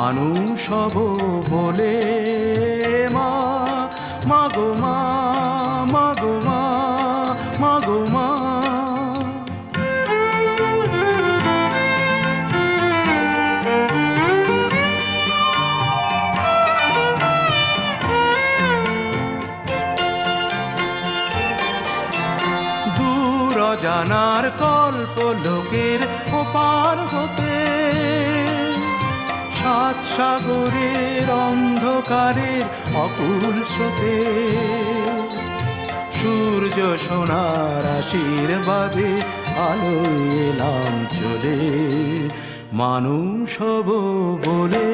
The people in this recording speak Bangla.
মানুষ হব বলে মা, মাগো মা, মাগো মা, মাগো মা। দূর অজানার কল্প লোকের ওপার হতে, সাত সাগরের অন্ধকারের অকুল স্রোতে, সূর্য সোনার আশীর্বাদে আলোয় এলাম চলে, মানুষ হব বলে